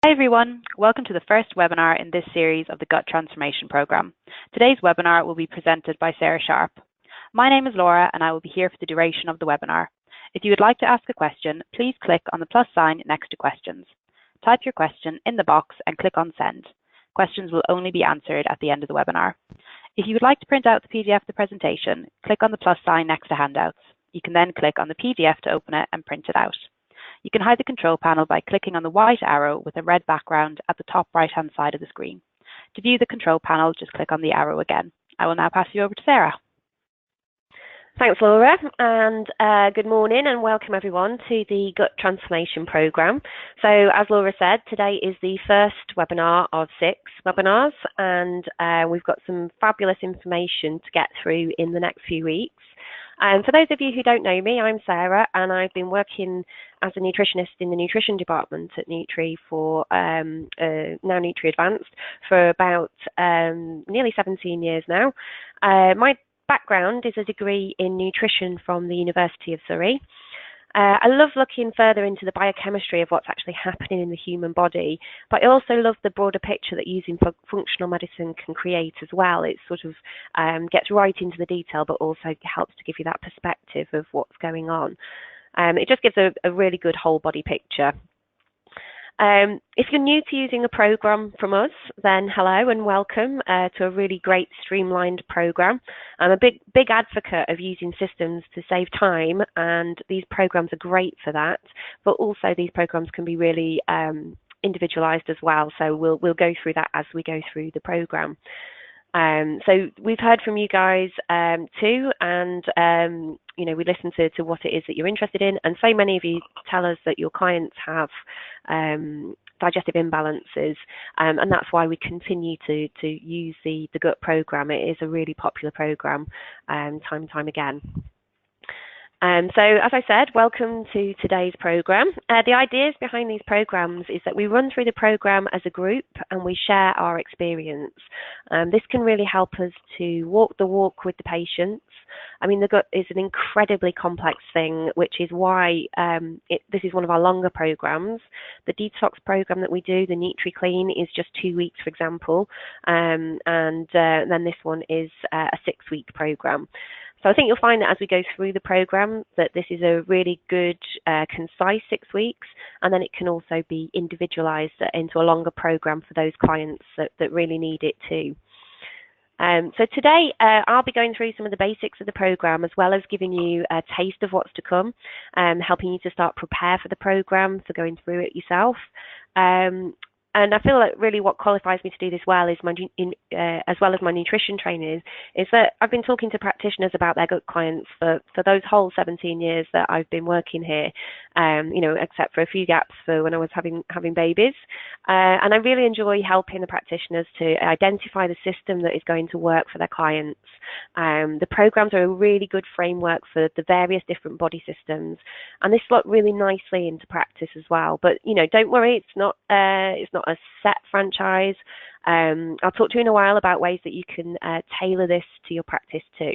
Hi everyone, welcome to the first webinar in this series of the Gut Transformation Programme. Today's webinar will be presented by Sarah Sharp. My name is Laura and I will be here for the duration of the webinar. If you would like to ask a question, please click on the plus sign next to questions. Type your question in the box and click on send. Questions will only be answered at the end of the webinar. If you would like to print out the PDF of the presentation, click on the plus sign next to handouts. You can then click on the PDF to open it and print it out. You can hide the control panel by clicking on the white arrow with a red background at the top right-hand side of the screen. To view the control panel, just click on the arrow again. I will now pass you over to Sarah. Thanks, Laura, and good morning and welcome everyone to the Gut Transformation Programme. So, as Laura said, today is the first webinar of 6 webinars, and we've got some fabulous information to get through in the next few weeks. For those of you who don't know me, I'm Sarah, and I've been working as a nutritionist in the nutrition department at Nutri for now Nutri Advanced for about nearly 17 years now. My background is a degree in nutrition from the University of Surrey. I love looking further into the biochemistry of what's actually happening in the human body, but I also love the broader picture that using functional medicine can create as well. It sort of gets right into the detail, but also helps to give you that perspective of what's going on. It just gives a really good whole body picture. If you're new to using a program from us, then hello and welcome to a really great streamlined program. I'm a big advocate of using systems to save time, and these programs are great for that, but also these programs can be really individualized as well, so we'll go through that as we go through the program. So we've heard from you guys too, and we listen to what it is that you're interested in, and so many of you tell us that your clients have digestive imbalances, and that's why we continue to use the gut program. It is a really popular program time and time again. So, as I said, welcome to today's program. The ideas behind these programs is that we run through the program as a group and we share our experience. This can really help us to walk the walk with the patients. I mean, the gut is an incredibly complex thing, which is why this is one of our longer programs. The detox program that we do, the Nutri Clean, is just 2 weeks, for example, and then this one is a 6-week program. So I think you'll find that as we go through the program that this is a really good, concise 6 weeks, and then it can also be individualized into a longer program for those clients that really need it too. So today I'll be going through some of the basics of the program, as well as giving you a taste of what's to come, helping you to start prepare for the program, for going through it yourself. And I feel like really what qualifies me to do this well is as well as my nutrition training is that I've been talking to practitioners about their gut clients for those whole 17 years that I've been working here, except for a few gaps for when I was having babies. And I really enjoy helping the practitioners to identify the system that is going to work for their clients. The programs are a really good framework for the various different body systems, and this slot really nicely into practice as well. But don't worry, it's not a set franchise. I'll talk to you in a while about ways that you can tailor this to your practice too.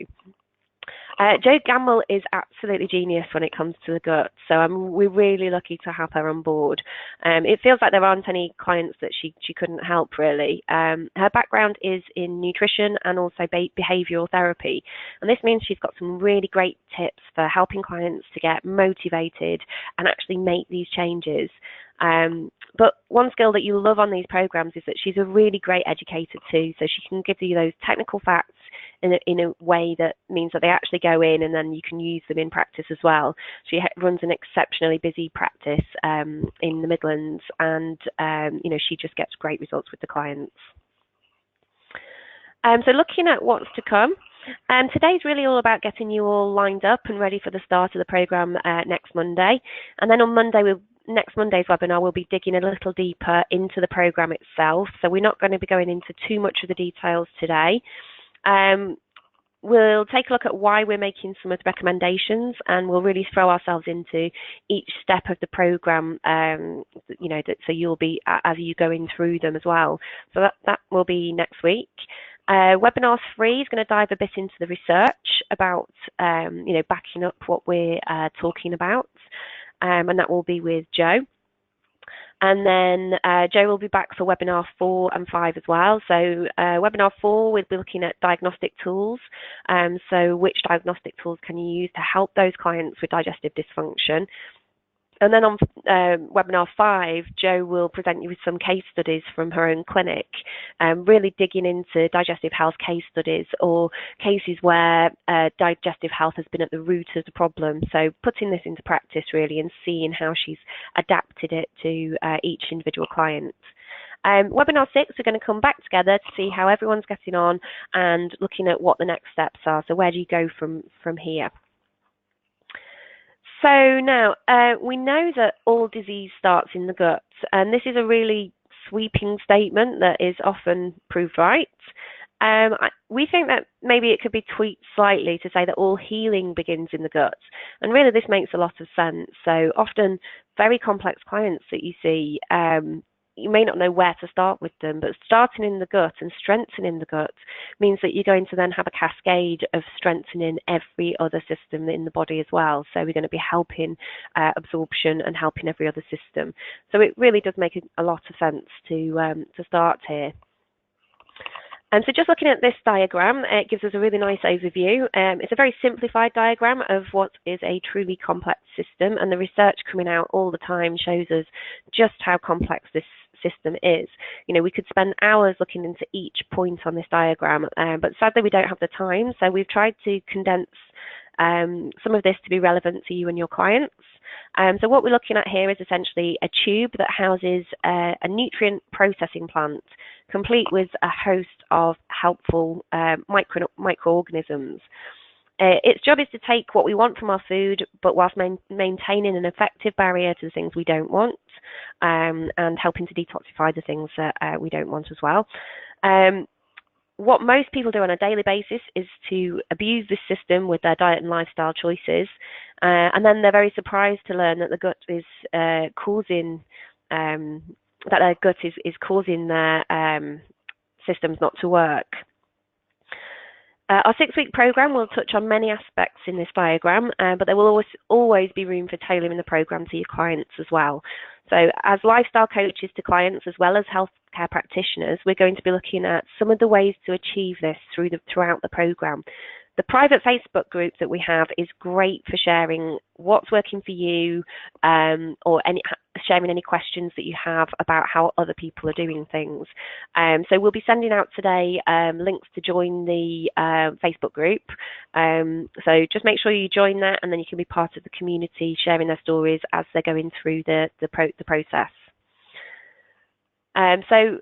Jo Gamble is absolutely genius when it comes to the gut, so we're really lucky to have her on board. It feels like there aren't any clients that she couldn't help, really. Her background is in nutrition and also behavioural therapy, and this means she's got some really great tips for helping clients to get motivated and actually make these changes. But one skill that you love on these programs is that she's a really great educator too, so she can give you those technical facts in a way that means that they actually go in and then you can use them in practice as well. She runs an exceptionally busy practice in the Midlands, and she just gets great results with the clients. So looking at what's to come, today's really all about getting you all lined up and ready for the start of the program next Monday, and then on next Monday's webinar, we'll be digging a little deeper into the program itself. So we're not going to be going into too much of the details today. We'll take a look at why we're making some of the recommendations, and we'll really throw ourselves into each step of the program, so you'll be, as you going through them as well. So that will be next week. Webinar 3 is going to dive a bit into the research about, backing up what we're talking about, and that will be with Jo. And then Jo will be back for webinar 4 and 5 as well. So webinar 4, we'll be looking at diagnostic tools. So which diagnostic tools can you use to help those clients with digestive dysfunction? And then on webinar 5, Jo will present you with some case studies from her own clinic, really digging into digestive health case studies or cases where digestive health has been at the root of the problem. So putting this into practice really and seeing how she's adapted it to each individual client. Webinar 6, we're going to come back together to see how everyone's getting on and looking at what the next steps are. So where do you go from here? So now, we know that all disease starts in the gut, and this is a really sweeping statement that is often proved right. We think that maybe it could be tweaked slightly to say that all healing begins in the gut, and really this makes a lot of sense. So often very complex clients that you see, you may not know where to start with them, but starting in the gut and strengthening the gut means that you're going to then have a cascade of strengthening every other system in the body as well. So we're going to be helping absorption and helping every other system. So it really does make a lot of sense to start here. And so just looking at this diagram, it gives us a really nice overview. It's a very simplified diagram of what is a truly complex system, and the research coming out all the time shows us just how complex this system is. You know, we could spend hours looking into each point on this diagram, but sadly we don't have the time, so we've tried to condense some of this to be relevant to you and your clients. So what we're looking at here is essentially a tube that houses a nutrient processing plant, complete with a host of helpful microorganisms. Its job is to take what we want from our food, but whilst maintaining an effective barrier to the things we don't want, and helping to detoxify the things that we don't want as well. What most people do on a daily basis is to abuse this system with their diet and lifestyle choices, and then they're very surprised to learn that the gut is causing their systems not to work. Our 6-week program will touch on many aspects in this diagram, but there will always be room for tailoring the program to your clients as well. So as lifestyle coaches to clients as well as healthcare practitioners, we're going to be looking at some of the ways to achieve this throughout the program. The private Facebook group that we have is great for sharing what's working for you, or sharing any questions that you have about how other people are doing things. So we'll be sending out today links to join the Facebook group. So just make sure you join that, and then you can be part of the community sharing their stories as they're going through the process. So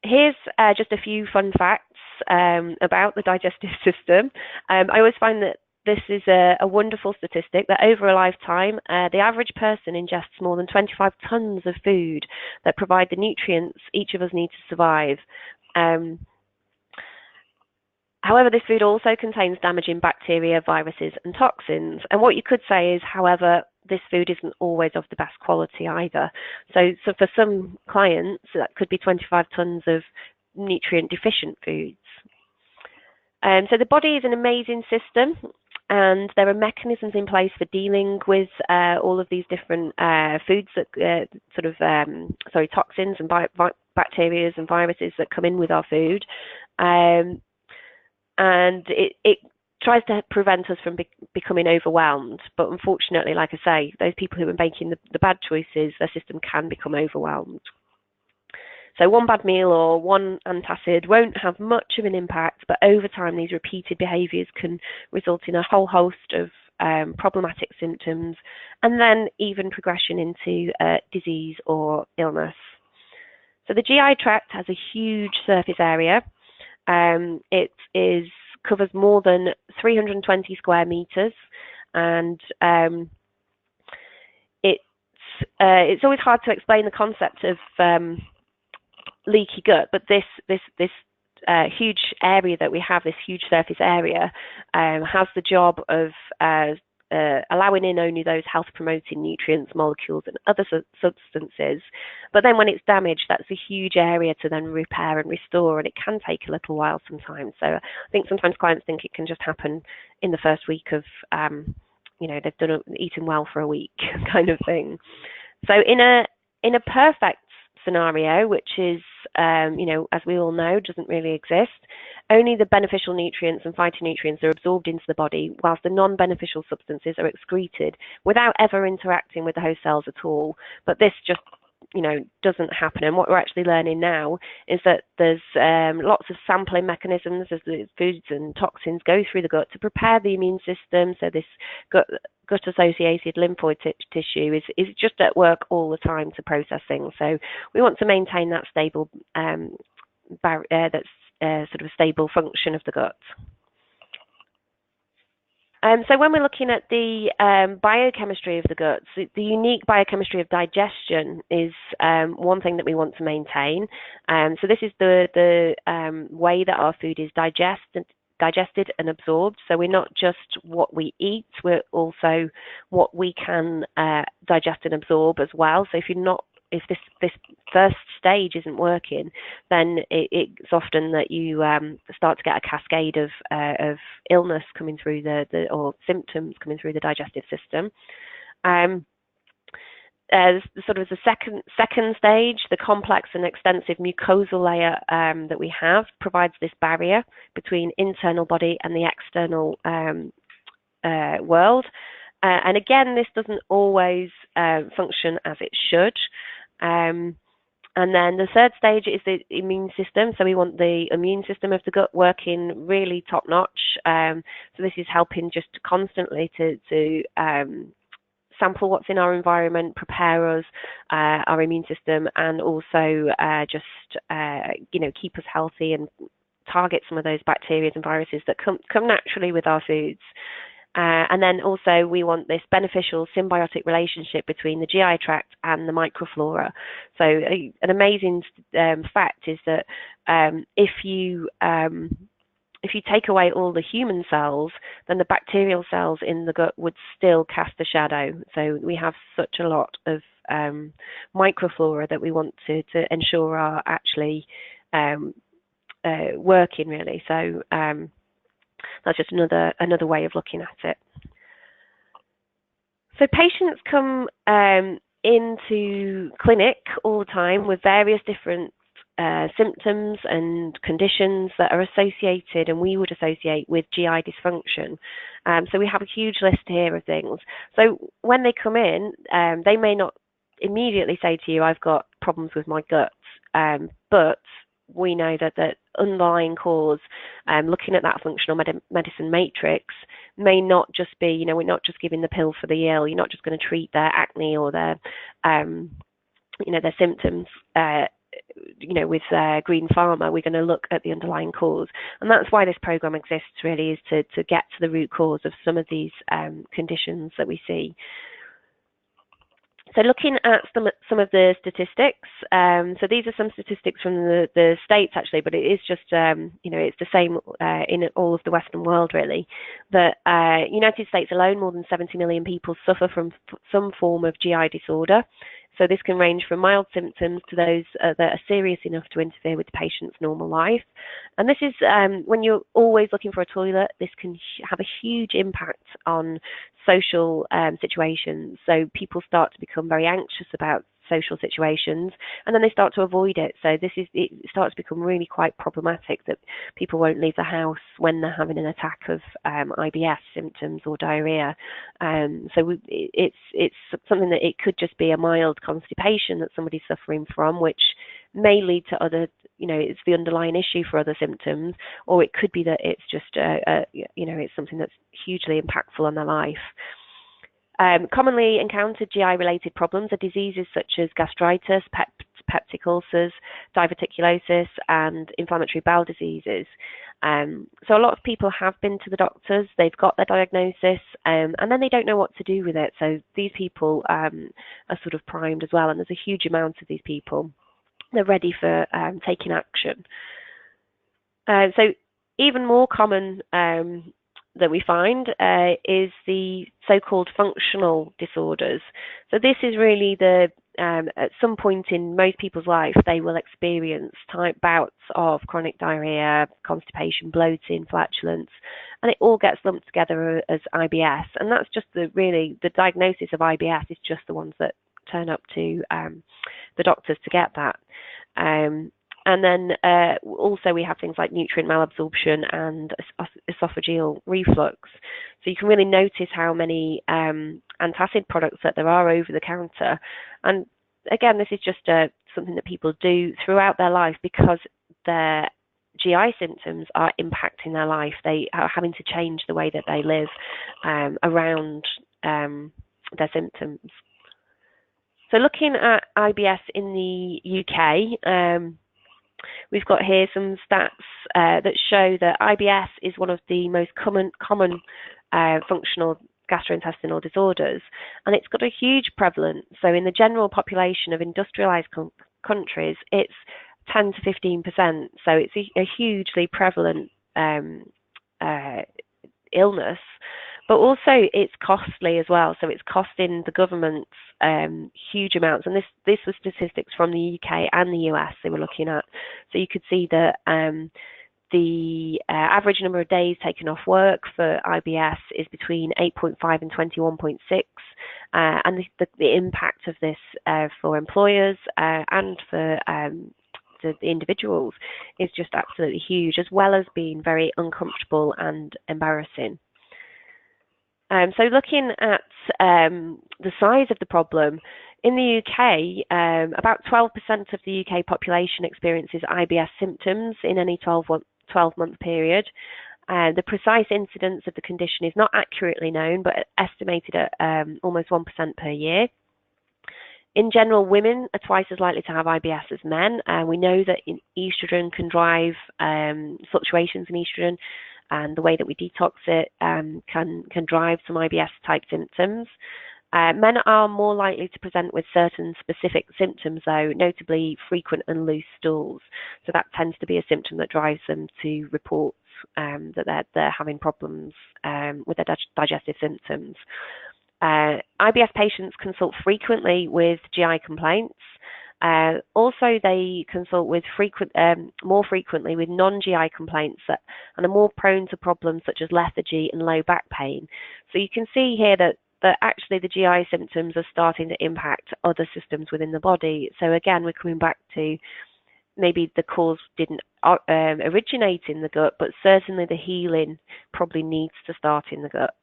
here's just a few fun facts about the digestive system. I always find that this is a wonderful statistic that over a lifetime, the average person ingests more than 25 tons of food that provide the nutrients each of us need to survive. However, this food also contains damaging bacteria, viruses, and toxins. And what you could say is, however, this food isn't always of the best quality either. So for some clients, that could be 25 tons of nutrient deficient foods. So the body is an amazing system, and there are mechanisms in place for dealing with all of these different foods that toxins and bacteria and viruses that come in with our food. And it tries to prevent us from becoming overwhelmed. But unfortunately, like I say, those people who are making the bad choices, their system can become overwhelmed. So one bad meal or one antacid won't have much of an impact, but over time, these repeated behaviours can result in a whole host of problematic symptoms, and then even progression into disease or illness. So the GI tract has a huge surface area. It covers more than 320 square meters, and it's always hard to explain the concept of leaky gut, but this huge area that we have, this huge surface area, has the job of allowing in only those health-promoting nutrients, molecules, and other substances. But then when it's damaged, that's a huge area to then repair and restore, and it can take a little while sometimes. So I think sometimes clients think it can just happen in the first week of, they've eaten well for a week kind of thing. So in a In a perfect scenario, which is, as we all know, doesn't really exist, only the beneficial nutrients and phytonutrients are absorbed into the body, whilst the non-beneficial substances are excreted without ever interacting with the host cells at all. But this just doesn't happen. And what we're actually learning now is that there's lots of sampling mechanisms as the foods and toxins go through the gut to prepare the immune system. So this gut-associated lymphoid tissue is just at work all the time to process things. So we want to maintain that stable, sort of a stable function of the gut. So when we're looking at the biochemistry of the gut, the unique biochemistry of digestion is one thing that we want to maintain. So this is the way that our food is digested and absorbed. So we're not just what we eat, we're also what we can digest and absorb as well. So if this first stage isn't working, then it's often that you start to get a cascade of illness coming through or symptoms coming through the digestive system. Sort of the second stage, the complex and extensive mucosal layer that we have provides this barrier between internal body and the external world. And again, this doesn't always function as it should. And then the third stage is the immune system. So we want the immune system of the gut working really top notch. So this is helping just constantly to sample what's in our environment, prepare us, our immune system, and also keep us healthy and target some of those bacteria and viruses that come naturally with our foods. And then also we want this beneficial symbiotic relationship between the GI tract and the microflora. So an amazing fact is that if you take away all the human cells, then the bacterial cells in the gut would still cast a shadow. So we have such a lot of microflora that we want to ensure are actually working really. So that's just another way of looking at it. So patients come into clinic all the time with various different symptoms and conditions that are associated, and we would associate with GI dysfunction. So we have a huge list here of things. So when they come in, they may not immediately say to you, I've got problems with my gut, but we know that the underlying cause, looking at that functional medicine matrix, may not just be, we're not just giving the pill for the ill. You're not just going to treat their acne or their symptoms, with green pharma. We're going to look at the underlying cause. And that's why this program exists, really, is to get to the root cause of some of these conditions that we see. So looking at some of the statistics, so these are some statistics from the States actually, but it is just, it's the same in all of the Western world really, that United States alone, more than 70 million people suffer from some form of GI disorder. So this can range from mild symptoms to those that are serious enough to interfere with the patient's normal life. And this is, when you're always looking for a toilet, this can have a huge impact on social situations. So people start to become very anxious about social situations, and then they start to avoid it. So it starts to become really quite problematic that people won't leave the house when they're having an attack of IBS symptoms or diarrhea. So it's something that it could just be a mild constipation that somebody's suffering from, which may lead to other, it's the underlying issue for other symptoms, or it could be that it's just, it's something that's hugely impactful on their life. Commonly encountered GI-related problems are diseases such as gastritis, peptic ulcers, diverticulosis, and inflammatory bowel diseases. So a lot of people have been to the doctors, they've got their diagnosis, and then they don't know what to do with it. So these people are sort of primed as well, and there's a huge amount of these people. They're ready for taking action. So even more common that we find is the so-called functional disorders. So this is really at some point in most people's life, they will experience bouts of chronic diarrhea, constipation, bloating, flatulence, and it all gets lumped together as IBS. And that's just the diagnosis of IBS is just the ones that turn up to the doctors to get that. And then also we have things like nutrient malabsorption and esophageal reflux. So you can really notice how many antacid products that there are over the counter. And again, this is just something that people do throughout their life because their GI symptoms are impacting their life. They are having to change the way that they live around their symptoms. So looking at IBS in the UK, we've got here some stats that show that IBS is one of the most common functional gastrointestinal disorders, and it's got a huge prevalence. So in the general population of industrialized countries, it's 10 to 15%. So it's a hugely prevalent illness, but also it's costly as well. So it's costing the governments huge amounts. And this was statistics from the UK and the US they were looking at. So you could see that the average number of days taken off work for IBS is between 8.5 and 21.6. And the impact of this for employers and for the individuals is just absolutely huge, as well as being very uncomfortable and embarrassing. So looking at the size of the problem, in the UK, about 12% of the UK population experiences IBS symptoms in any 12-month period. The precise incidence of the condition is not accurately known, but estimated at almost 1% per year. In general, women are twice as likely to have IBS as men. We know that estrogen can drive fluctuations in estrogen, and the way that we detox it can drive some IBS-type symptoms. Men are more likely to present with certain specific symptoms, though, notably frequent and loose stools. So that tends to be a symptom that drives them to report that they're having problems with their digestive symptoms. IBS patients consult frequently with GI complaints. Also, they consult with more frequently with non-GI complaints and are more prone to problems such as lethargy and low back pain. So you can see here that actually the GI symptoms are starting to impact other systems within the body. So again, we're coming back to maybe the cause didn't originate in the gut, but certainly the healing probably needs to start in the gut.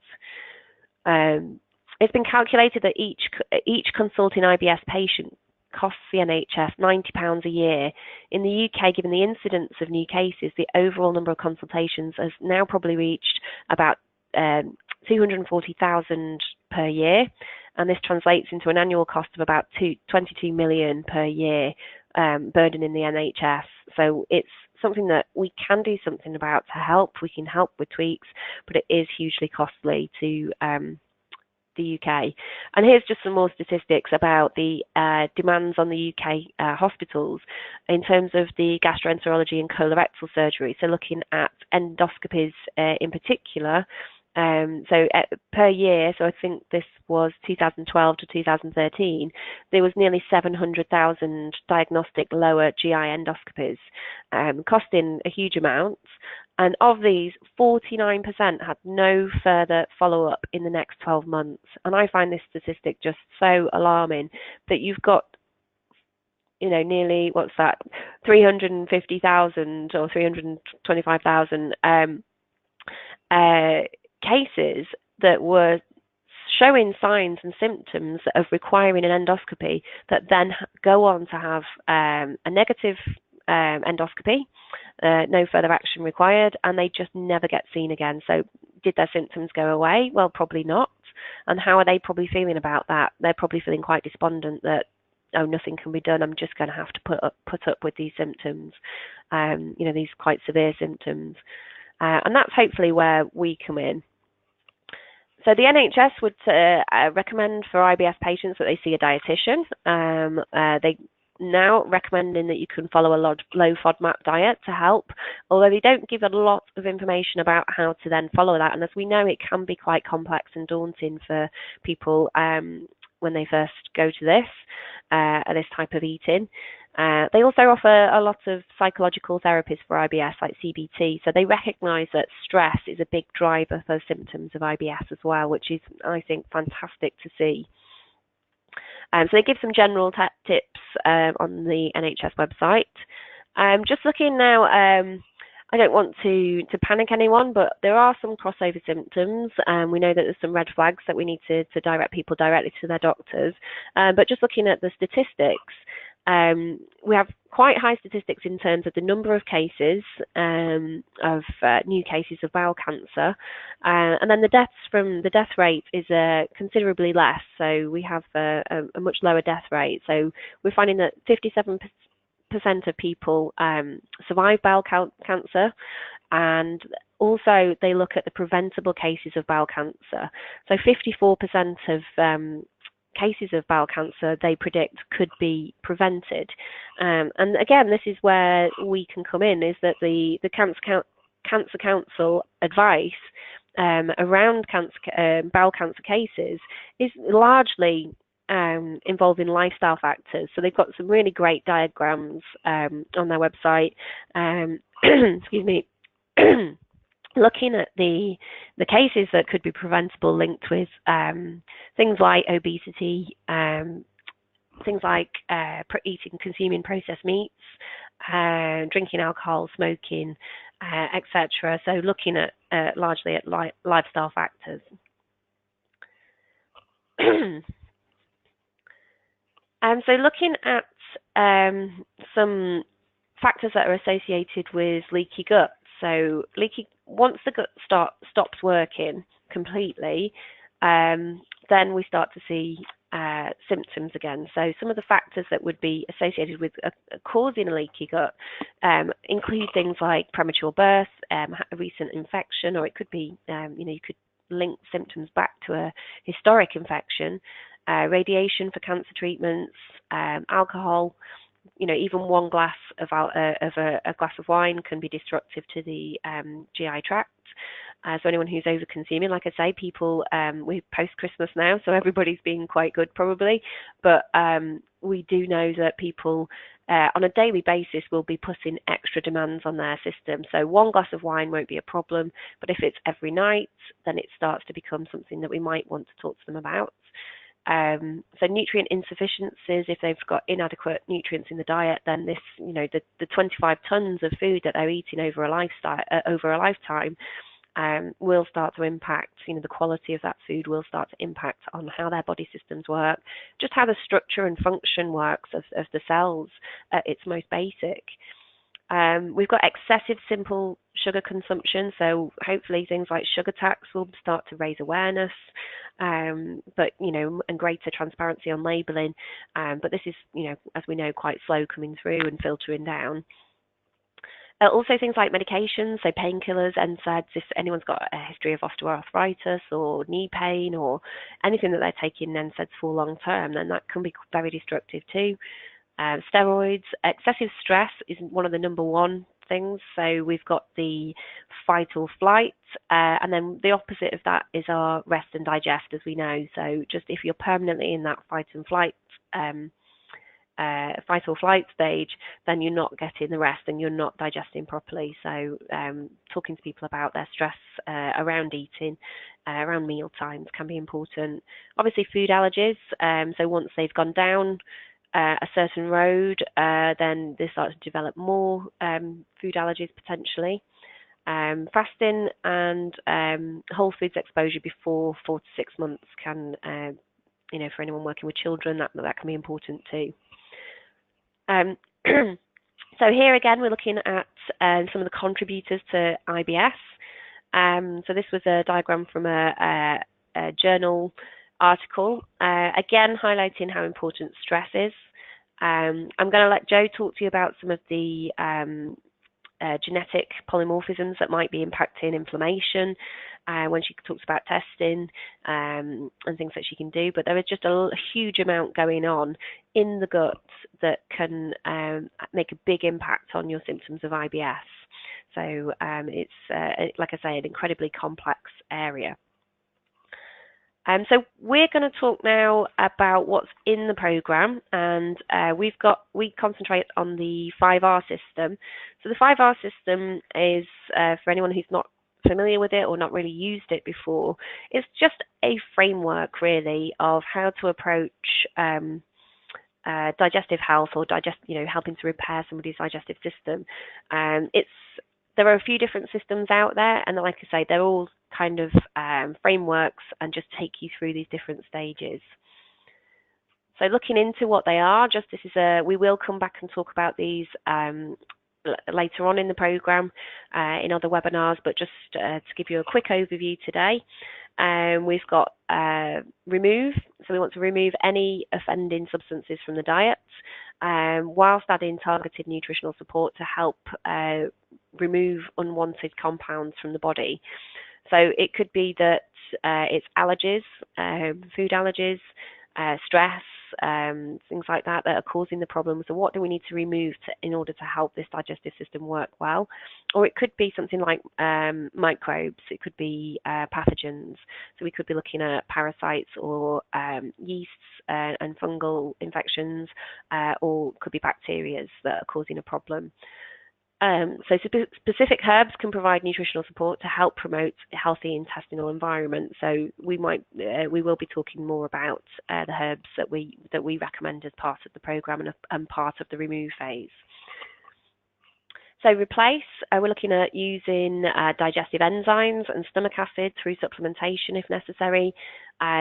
It's been calculated that each consulting IBS patient costs the NHS £90 a year. In the UK, given the incidence of new cases, the overall number of consultations has now probably reached about 240,000 per year, and this translates into an annual cost of about 22 million per year, burdening the NHS. So it's something that we can do something about to help. We can help with tweaks, but it is hugely costly to the UK. And here's just some more statistics about the demands on the UK hospitals in terms of the gastroenterology and colorectal surgery. So looking at endoscopies in particular. So per year, so I think this was 2012 to 2013, there was nearly 700,000 diagnostic lower GI endoscopies, costing a huge amount. And of these, 49% had no further follow-up in the next 12 months. And I find this statistic just so alarming that you've got, nearly, 350,000 or 325,000 cases that were showing signs and symptoms of requiring an endoscopy that then go on to have a negative endoscopy, no further action required, and they just never get seen again. So did their symptoms go away? Well, probably not. And how are they probably feeling about that? They're probably feeling quite despondent that, oh, nothing can be done. I'm just going to have to put up with these symptoms, these quite severe symptoms. And that's hopefully where we come in. So the NHS would recommend for IBS patients that they see a dietitian. They now recommending that you can follow a low FODMAP diet to help, although they don't give a lot of information about how to then follow that. And as we know, it can be quite complex and daunting for people when they first go to this type of eating. They also offer a lot of psychological therapies for IBS, like CBT. So they recognise that stress is a big driver for symptoms of IBS as well, which is, I think, fantastic to see. So they give some general tips on the NHS website. Just looking now, I don't want to panic anyone, but there are some crossover symptoms. We know that there's some red flags that we need to direct people directly to their doctors. But just looking at the statistics, we have quite high statistics in terms of the number of cases of new cases of bowel cancer, and then the death rate is considerably less. So we have a much lower death rate. So we're finding that 57% of people survive bowel cancer, and also they look at the preventable cases of bowel cancer. So 54% of cases of bowel cancer they predict could be prevented. And again, this is where we can come in, is that the Cancer Council advice around bowel cancer cases is largely involving lifestyle factors. So they've got some really great diagrams on their website. Excuse me. Looking at the cases that could be preventable, linked with things like obesity, things like consuming processed meats, drinking alcohol, smoking, etc. So looking at largely at lifestyle factors. So looking at some factors that are associated with leaky gut. So once the gut stops working completely, then we start to see symptoms again. So some of the factors that would be associated with causing a leaky gut include things like premature birth, a recent infection, or it could be, you could link symptoms back to a historic infection, radiation for cancer treatments, alcohol. Even one glass of a glass of wine can be destructive to the GI tract. So anyone who's over consuming, like I say, people, we're post Christmas now, so everybody's being quite good probably, but we do know that people on a daily basis will be putting extra demands on their system. So one glass of wine won't be a problem, but if it's every night, then it starts to become something that we might want to talk to them about. So nutrient insufficiencies, if they've got inadequate nutrients in the diet, then this, the 25 tons of food that they're eating over a lifetime will start to impact, the quality of that food will start to impact on how their body systems work, just how the structure and function works of the cells at its most basic. We've got excessive simple sugar consumption, so hopefully things like sugar tax will start to raise awareness, but and greater transparency on labelling. But this is, as we know, quite slow coming through and filtering down. Also things like medications, so painkillers, NSAIDs, if anyone's got a history of osteoarthritis or knee pain or anything that they're taking NSAIDs for long term, then that can be very destructive too. Steroids, excessive stress is one of the number one things. So we've got the fight or flight, and then the opposite of that is our rest and digest, as we know. So just if you're permanently in that fight or flight stage, then you're not getting the rest and you're not digesting properly. So talking to people about their stress around eating, around meal times can be important. Obviously food allergies, so once they've gone down a certain road, then they start to develop more food allergies potentially. Fasting and whole foods exposure before 4 to 6 months can, for anyone working with children, that can be important too. So here again, we're looking at some of the contributors to IBS. So this was a diagram from a journal article, again highlighting how important stress is. I'm going to let Jo talk to you about some of the genetic polymorphisms that might be impacting inflammation when she talks about testing and things that she can do. But there is just a huge amount going on in the gut that can make a big impact on your symptoms of IBS. So it's, like I say, an incredibly complex area. So we're going to talk now about what's in the program, and we concentrate on the 5R system. So the 5R system is, for anyone who's not familiar with it or not really used it before, it's just a framework really of how to approach digestive health or helping to repair somebody's digestive system. There are a few different systems out there, and like I say, they're all kind of frameworks and just take you through these different stages. So looking into what they are, we will come back and talk about these later on in the program in other webinars, but just to give you a quick overview today. We've got remove, so we want to remove any offending substances from the diet, whilst adding targeted nutritional support to help remove unwanted compounds from the body. So it could be that it's allergies, food allergies, stress, things like that are causing the problem. So what do we need to remove in order to help this digestive system work well? Or it could be something like microbes. It could be pathogens. So we could be looking at parasites or yeasts and fungal infections, or could be bacteria that are causing a problem. So specific herbs can provide nutritional support to help promote a healthy intestinal environment. So we will be talking more about the herbs that we recommend as part of the program and part of the remove phase. So replace, we're looking at using digestive enzymes and stomach acid through supplementation if necessary.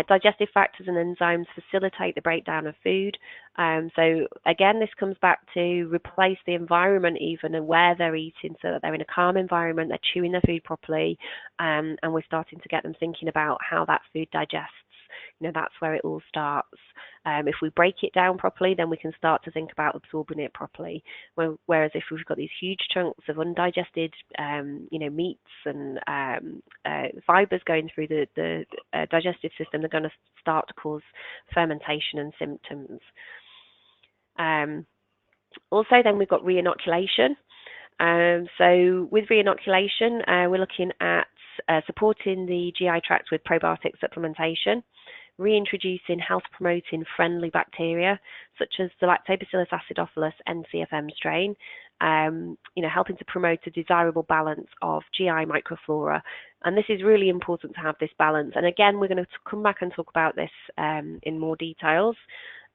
Digestive factors and enzymes facilitate the breakdown of food. So again, this comes back to replace the environment even and where they're eating so that they're in a calm environment, they're chewing their food properly, and we're starting to get them thinking about how that food digests. That's where it all starts. If we break it down properly, then we can start to think about absorbing it properly. Whereas if we've got these huge chunks of undigested, meats and fibers going through the digestive system, they're going to start to cause fermentation and symptoms. Also, then we've got reinoculation. So with reinoculation, we're looking at supporting the GI tract with probiotic supplementation, reintroducing health-promoting friendly bacteria, such as the Lactobacillus acidophilus NCFM strain, helping to promote a desirable balance of GI microflora. And this is really important to have this balance. And again, we're going to come back and talk about this in more details.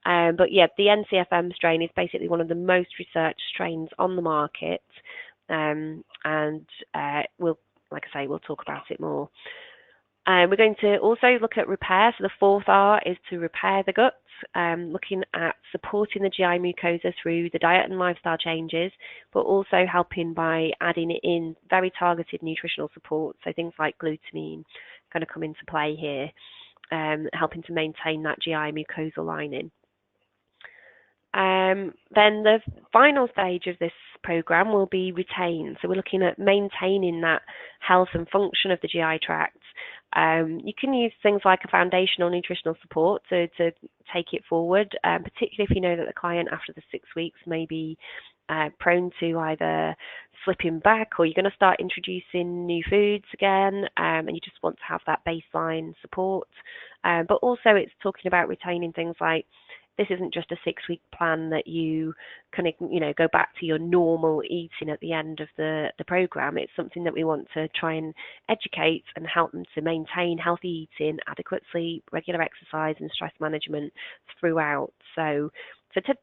But yeah, the NCFM strain is basically one of the most researched strains on the market. We'll talk about it more. We're going to also look at repair. So the fourth R is to repair the gut, looking at supporting the GI mucosa through the diet and lifestyle changes, but also helping by adding in very targeted nutritional support. So things like glutamine going to come into play here, helping to maintain that GI mucosal lining. Then the final stage of this program will be retain. So we're looking at maintaining that health and function of the GI tract. You can use things like a foundational nutritional support to take it forward, particularly if you know that the client after the 6 weeks may be prone to either slipping back, or you're going to start introducing new foods again, and you just want to have that baseline support. But also it's talking about retaining things like, this isn't just a 6-week plan that you can, go back to your normal eating at the end of the program. It's something that we want to try and educate and help them to maintain healthy eating, adequate sleep, regular exercise, and stress management throughout. So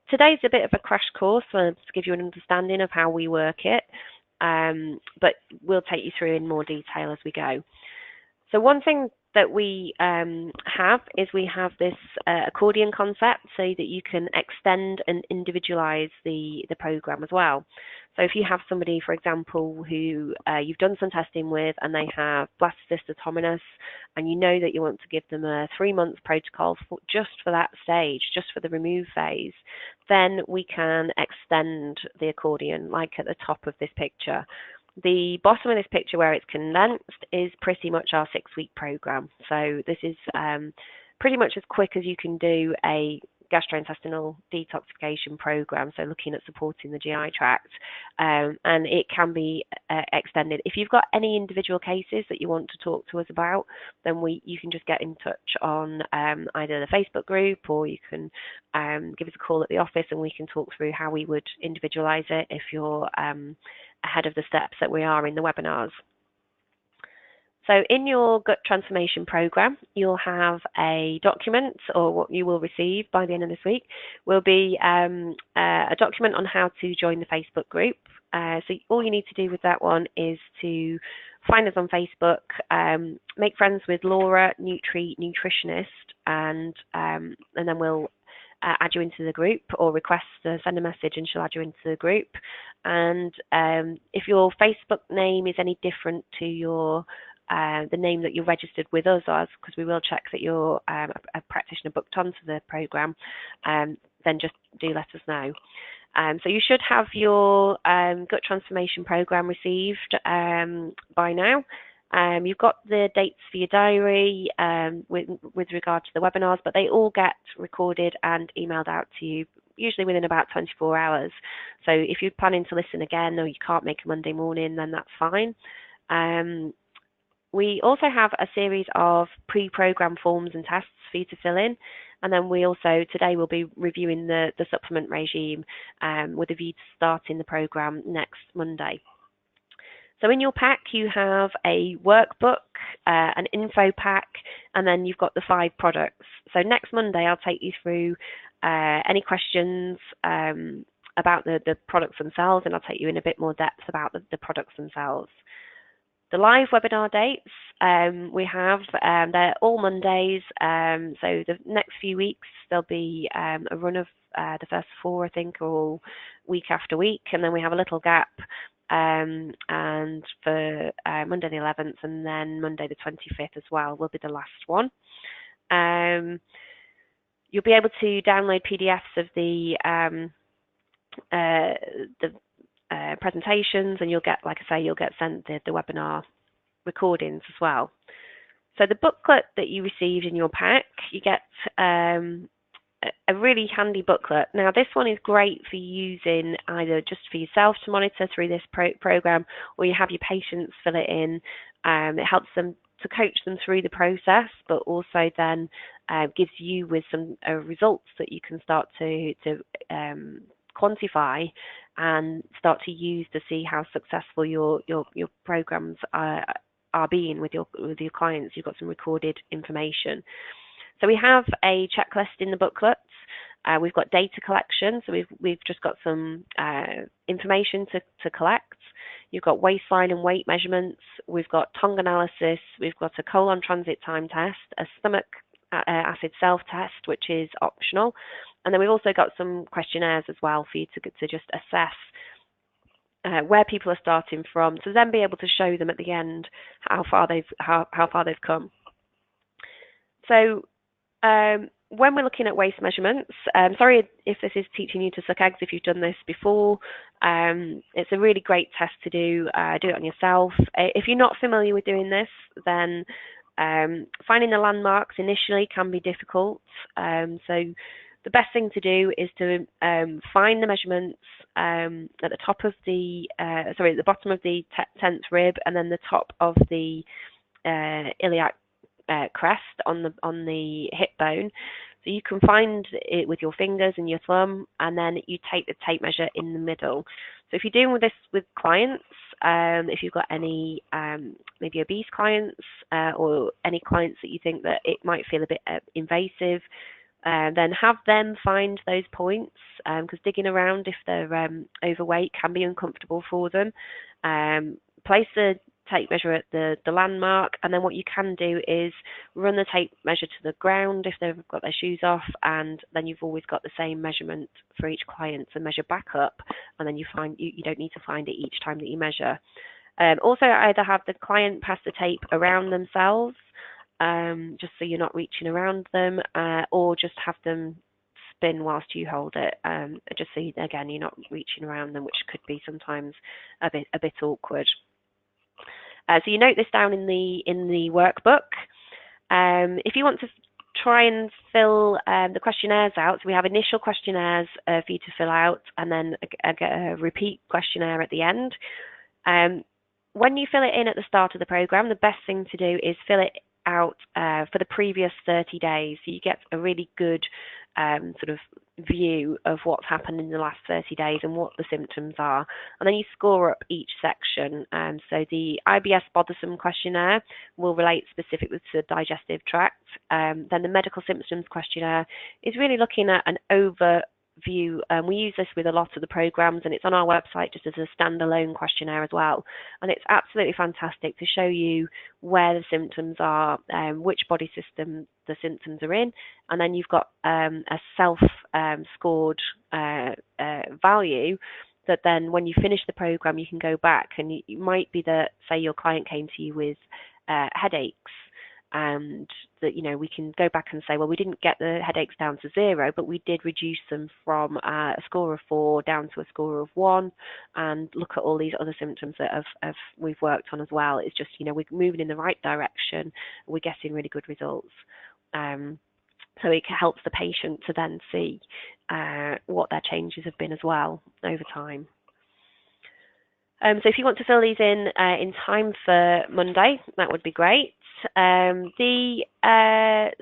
today's a bit of a crash course to give you an understanding of how we work it, but we'll take you through in more detail as we go. So one thing that we have this accordion concept, so that you can extend and individualize the program as well. So if you have somebody, for example, who you've done some testing with and they have Blastocystis hominis, and you know that you want to give them a 3-month protocol just for that stage, just for the remove phase, then we can extend the accordion, like at the top of this picture. The bottom of this picture where it's condensed is pretty much our 6-week program. So this is pretty much as quick as you can do a gastrointestinal detoxification program, so looking at supporting the GI tract, and it can be extended. If you've got any individual cases that you want to talk to us about, then you can just get in touch on either the Facebook group, or you can give us a call at the office and we can talk through how we would individualize it if you're ahead of the steps that we are in the webinars. So in your gut transformation program, you'll have a document, or what you will receive by the end of this week will be a document on how to join the Facebook group. So all you need to do with that one is to find us on Facebook, make friends with Laura, Nutri Nutritionist, and then we'll add you into the group, or request send a message and she'll add you into the group. And if your Facebook name is any different to your the name that you're registered with us as, because we will check that you're a practitioner booked onto the program, then just do let us know. So you should have your gut transformation program received by now. You've got the dates for your diary with regard to the webinars, but they all get recorded and emailed out to you, usually within about 24 hours. So if you're planning to listen again, or you can't make a Monday morning, then that's fine. We also have a series of pre-programmed forms and tests for you to fill in. And then we also, today we'll be reviewing the supplement regime with a view to starting the program next Monday. So in your pack, you have a workbook, an info pack, and then you've got the 5 products. So next Monday, I'll take you through any questions about the products themselves, and I'll take you in a bit more depth about the products themselves. The live webinar dates we have, they're all Mondays. So the next few weeks, there'll be a run of the first 4, I think, all week after week. And then we have a little gap and for Monday the 11th, and then Monday the 25th as well will be the last one. You'll be able to download PDFs of the presentations, and you'll get, like I say, you'll get sent the webinar recordings as well. So the booklet that you received in your pack, you get a really handy booklet. Now this one is great for using either just for yourself to monitor through this program, or you have your patients fill it in. It helps them to coach them through the process, but also then gives you with some results that you can start to quantify and start to use to see how successful your programs are being with your clients. You've got some recorded information. So we have a checklist in the booklets. We've got data collection, so we've just got some information to collect. You've got waistline and weight measurements. We've got tongue analysis. We've got a colon transit time test, a stomach acid self-test, which is optional. And then we've also got some questionnaires as well for you to just assess where people are starting from, to then be able to show them at the end how far they've come. So when we're looking at waist measurements, sorry if this is teaching you to suck eggs if you've done this before. It's a really great test to do. Do it on yourself. If you're not familiar with doing this, then finding the landmarks initially can be difficult. So the best thing to do is to find the measurements at the top of the, at the bottom of the 10th rib, and then the top of the iliac crest on the hip bone. So you can find it with your fingers and your thumb, and then you take the tape measure in the middle. So if you're doing this with clients, if you've got any maybe obese clients or any clients that you think that it might feel a bit invasive, then have them find those points, because digging around if they're overweight can be uncomfortable for them. Place the tape measure at the landmark, and then what you can do is run the tape measure to the ground if they've got their shoes off, and then you've always got the same measurement for each client, so measure back up, and then you don't need to find it each time that you measure. Also, either have the client pass the tape around themselves, just so you're not reaching around them, or just have them spin whilst you hold it, just so again you're not reaching around them, which could be sometimes a bit awkward. So you note this down in the workbook. If you want to try and fill the questionnaires out, so we have initial questionnaires for you to fill out, and then a repeat questionnaire at the end. When you fill it in at the start of the program, the best thing to do is fill it out for the previous 30 days, so you get a really good sort of view of what's happened in the last 30 days and what the symptoms are. And then you score up each section. So the IBS bothersome questionnaire will relate specifically to the digestive tract. Then the medical symptoms questionnaire is really looking at an overview. We use this with a lot of the programs, and it's on our website just as a standalone questionnaire as well. And it's absolutely fantastic to show you where the symptoms are, which body system the symptoms are in, and then you've got a self-scored value that then when you finish the program you can go back, and it might be that, say, your client came to you with headaches, and that, you know, we can go back and say, well, we didn't get the headaches down to 0, but we did reduce them from a score of 4 down to a score of 1, and look at all these other symptoms that we've worked on as well. It's just, you know, we're moving in the right direction, we're getting really good results. So it helps the patient to then see what their changes have been as well over time. So if you want to fill these in time for Monday, that would be great. The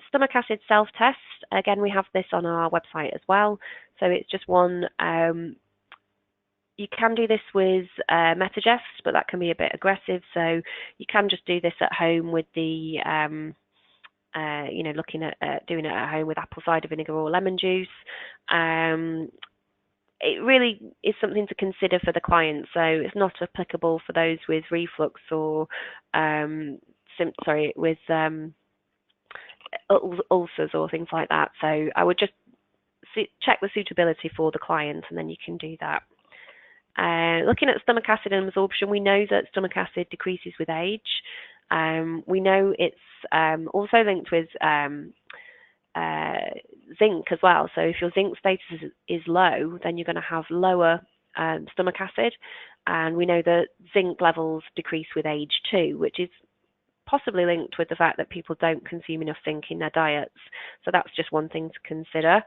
stomach acid self-test, again, we have this on our website as well. So it's just one. You can do this with Metagest, but that can be a bit aggressive. So you can just do this at home with the, you know, looking at doing it at home with apple cider vinegar or lemon juice. It really is something to consider for the client. So it's not applicable for those with reflux or with ulcers or things like that. So I would just check the suitability for the client, and then you can do that. Looking at stomach acid and absorption, we know that stomach acid decreases with age. We know it's also linked with zinc as well. So if your zinc status is low, then you're going to have lower stomach acid. And we know that zinc levels decrease with age too, which is possibly linked with the fact that people don't consume enough zinc in their diets. So that's just one thing to consider.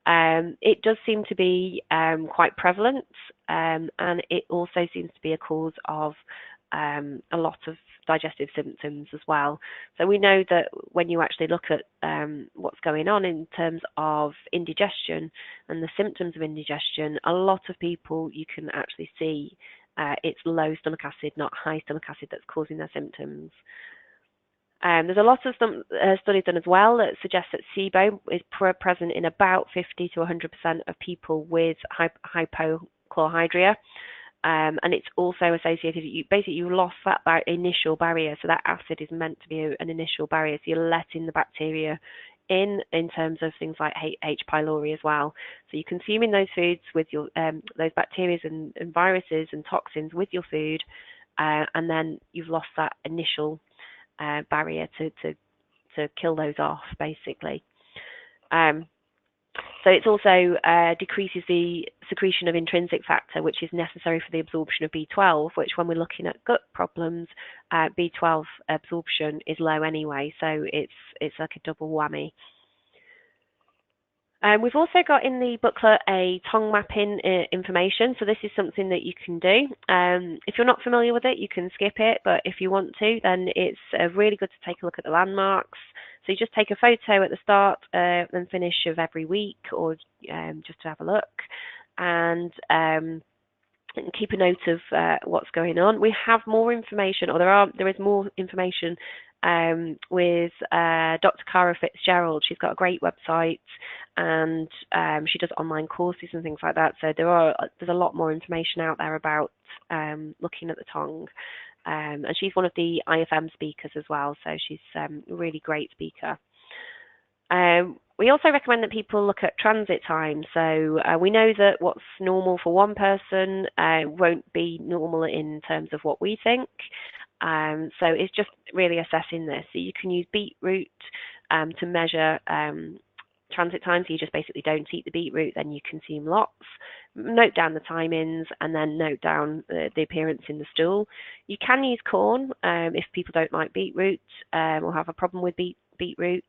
It does seem to be quite prevalent, and it also seems to be a cause of a lot of digestive symptoms as well. So we know that when you actually look at what's going on in terms of indigestion and the symptoms of indigestion, a lot of people you can actually see it's low stomach acid, not high stomach acid, that's causing their symptoms. There's a lot of studies done as well that suggest that SIBO is present in about 50 to 100% of people with hypochlorhydria. And it's also associated, you lost that initial barrier. So that acid is meant to be an initial barrier. So you're letting the bacteria in terms of things like H. pylori as well. So you're consuming those foods with your, those bacteria and viruses and toxins with your food, and then you've lost that initial barrier to kill those off, basically. So it also decreases the secretion of intrinsic factor, which is necessary for the absorption of B12, which when we're looking at gut problems, B12 absorption is low anyway, so it's like a double whammy. We've also got in the booklet a tongue mapping information, so this is something that you can do. If you're not familiar with it, you can skip it, but if you want to, then it's really good to take a look at the landmarks. So you just take a photo at the start and finish of every week, or just to have a look, and keep a note of what's going on. We have more information, or there is more information with Dr. Cara Fitzgerald. She's got a great website, and she does online courses and things like that. So there's a lot more information out there about looking at the tongue. And she's one of the IFM speakers as well, so she's a really great speaker. We also recommend that people look at transit time. So we know that what's normal for one person won't be normal in terms of what we think. So it's just really assessing this. So you can use beetroot to measure transit time. So you just basically don't eat the beetroot, then you consume lots. Note down the timings, and then note down the appearance in the stool. You can use corn if people don't like beetroot or have a problem with beetroot.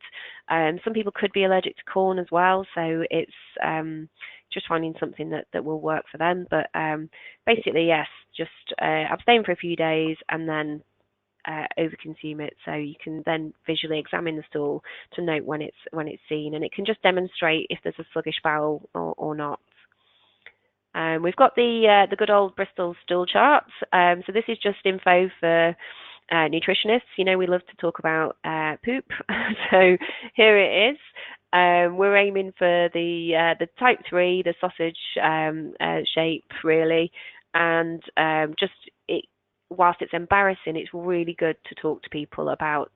Some people could be allergic to corn as well, so it's just finding something that will work for them. But basically, yes, just abstain for a few days, and then overconsume it. So you can then visually examine the stool to note when it's seen, and it can just demonstrate if there's a sluggish bowel or not. We've got the good old Bristol stool charts. So this is just info for nutritionists. We love to talk about poop. So here it is. We're aiming for the type 3, the sausage shape, really, and whilst it's embarrassing, it's really good to talk to people about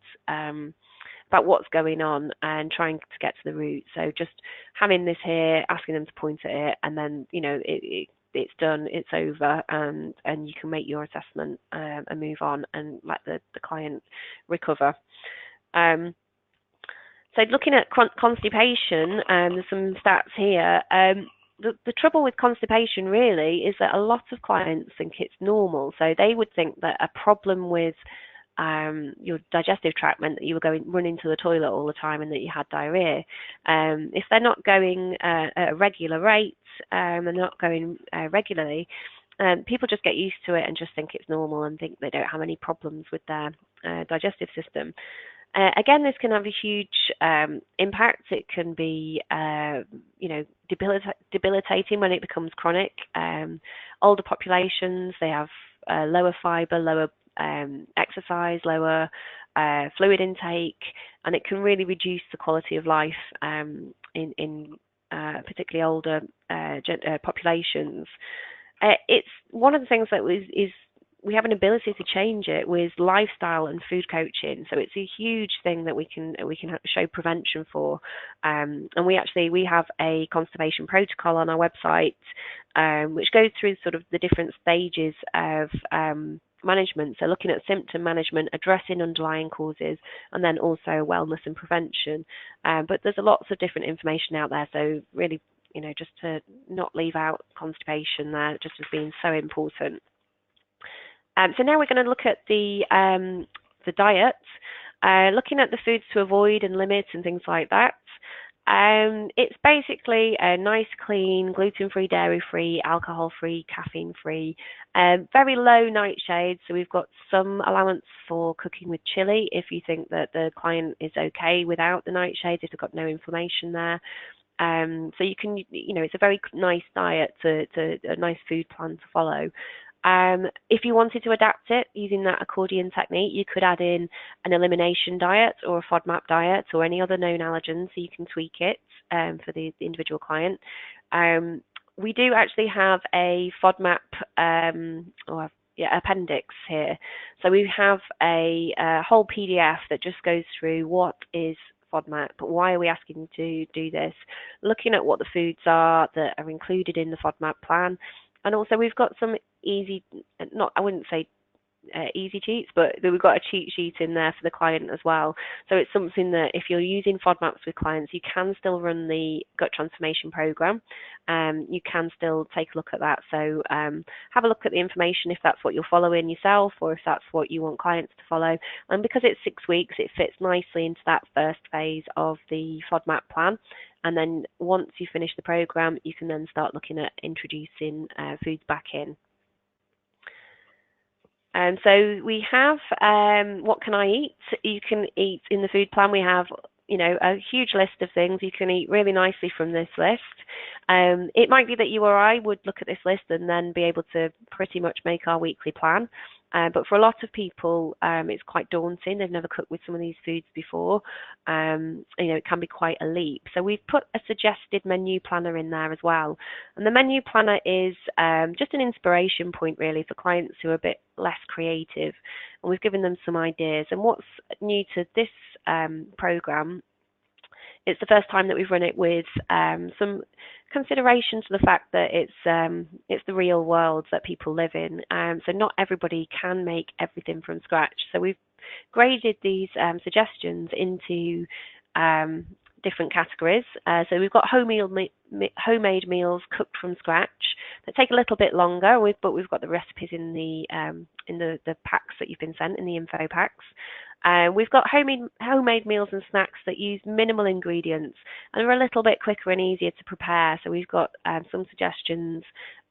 what's going on and trying to get to the root. So just having this here, asking them to point at it, and then it's done, it's over, and you can make your assessment and move on and let the client recover. So looking at constipation, there's some stats here. The trouble with constipation really is that a lot of clients think it's normal. So they would think that a problem with your digestive tract meant that you were running to the toilet all the time and that you had diarrhea. If they're not going at a regular rate, they're not going regularly, people just get used to it and just think it's normal and think they don't have any problems with their digestive system. Again, this can have a huge impact. It can be, debilitating when it becomes chronic. Older populations, they have lower fibre, lower exercise, lower fluid intake, and it can really reduce the quality of life in particularly older populations. It's one of the things that is we have an ability to change it with lifestyle and food coaching. So it's a huge thing that we can show prevention for. And we have a constipation protocol on our website, which goes through sort of the different stages of management. So looking at symptom management, addressing underlying causes, and then also wellness and prevention. But there's lots of different information out there. So really, just to not leave out constipation there, just as being so important. So now we're going to look at the diet, looking at the foods to avoid and limit and things like that. It's basically a nice, clean, gluten-free, dairy-free, alcohol-free, caffeine-free, very low nightshades. So we've got some allowance for cooking with chili if you think that the client is okay without the nightshades, if they've got no inflammation there. So you can, it's a very nice diet, a nice food plan to follow. If you wanted to adapt it using that accordion technique, you could add in an elimination diet or a FODMAP diet or any other known allergens, so you can tweak it for the individual client. We do actually have a FODMAP appendix here. So we have a whole PDF that just goes through what is FODMAP, but why are we asking you to do this? Looking at what the foods are that are included in the FODMAP plan. And also we've got some I wouldn't say easy cheats, but we've got a cheat sheet in there for the client as well. So it's something that if you're using FODMAPs with clients, you can still run the gut transformation program. You can still take a look at that. So have a look at the information if that's what you're following yourself or if that's what you want clients to follow. And because it's 6 weeks, it fits nicely into that first phase of the FODMAP plan. And then once you finish the program, you can then start looking at introducing foods back in. So we have what can I eat? You can eat in the food plan. We have a huge list of things you can eat really nicely from this list. It might be that you or I would look at this list and then be able to pretty much make our weekly plan. But for a lot of people, it's quite daunting. They've never cooked with some of these foods before. It can be quite a leap. So we've put a suggested menu planner in there as well. And the menu planner is just an inspiration point, really, for clients who are a bit less creative. And we've given them some ideas. And what's new to this program, it's the first time that we've run it with some consideration to the fact that it's the real world that people live in. So not everybody can make everything from scratch. So we've graded these suggestions into different categories. So we've got homemade meals cooked from scratch that take a little bit longer, but we've got the recipes in the packs that you've been sent, in the info packs. We've got homemade meals and snacks that use minimal ingredients and are a little bit quicker and easier to prepare. So we've got some suggestions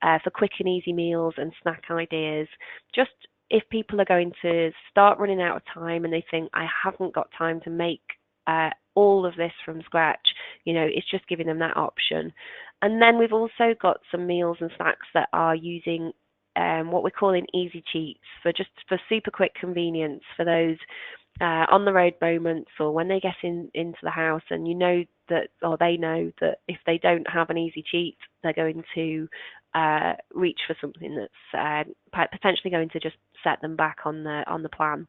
for quick and easy meals and snack ideas, just if people are going to start running out of time and they think, I haven't got time to make all of this from scratch, it's just giving them that option. And then we've also got some meals and snacks that are using what we're calling easy cheats for super quick convenience for those on the road moments, or when they get into the house and they know that if they don't have an easy cheat, they're going to reach for something that's potentially going to just set them back on the plan.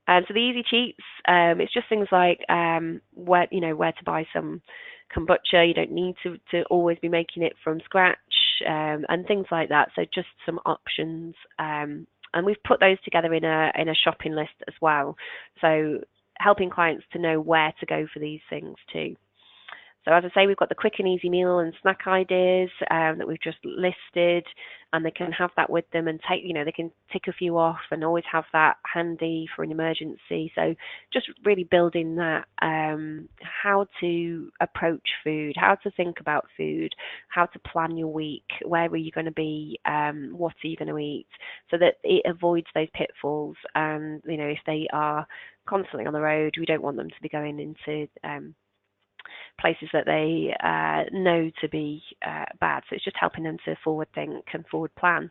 So the easy cheats, it's just things like where to buy some kombucha. You don't need to always be making it from scratch, and things like that. So just some options, and we've put those together in a shopping list as well. So helping clients to know where to go for these things too. So as I say, we've got the quick and easy meal and snack ideas that we've just listed, and they can have that with them and they can tick a few off and always have that handy for an emergency. So just really building that, how to approach food, how to think about food, how to plan your week, where are you going to be, what are you going to eat, so that it avoids those pitfalls. And, if they are constantly on the road, we don't want them to be going into places that they know to be bad. So it's just helping them to forward think and forward plan.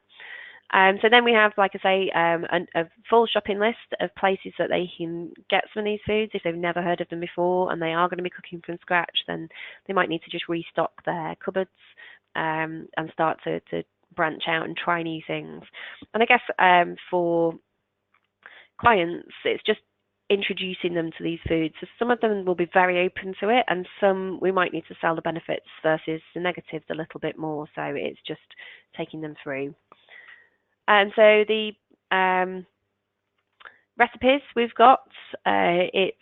So then we have, like I say, a full shopping list of places that they can get some of these foods. If they've never heard of them before and they are going to be cooking from scratch, then they might need to just restock their cupboards and start to branch out and try new things. And I guess for clients, it's just introducing them to these foods. So some of them will be very open to it, and some we might need to sell the benefits versus the negatives a little bit more. So it's just taking them through. And so the recipes we've got, it's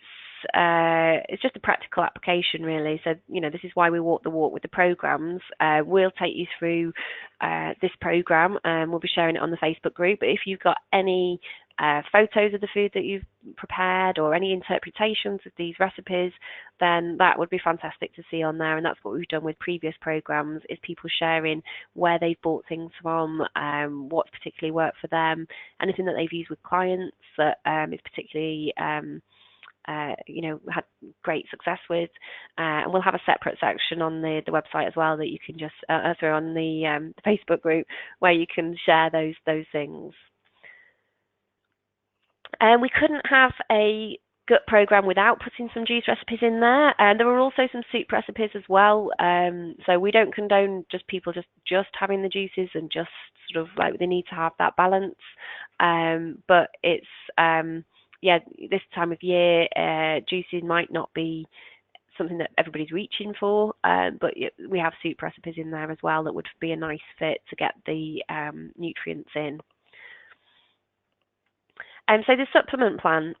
just a practical application, really. So this is why we walk the walk with the programs. We'll take you through this program, and we'll be sharing it on the Facebook group. But if you've got any photos of the food that you've prepared or any interpretations of these recipes, then that would be fantastic to see on there. And that's what we've done with previous programs, is people sharing where they've bought things from, what's particularly worked for them, anything that they've used with clients that is particularly had great success with. And we'll have a separate section on the website as well that you can just throw on the Facebook group, where you can share those things. And we couldn't have a gut program without putting some juice recipes in there. And there were also some soup recipes as well. So we don't condone just people just having the juices and just sort of like they need to have that balance. But it's this time of year, juicing might not be something that everybody's reaching for, but we have soup recipes in there as well that would be a nice fit to get the nutrients in. So the supplement plan,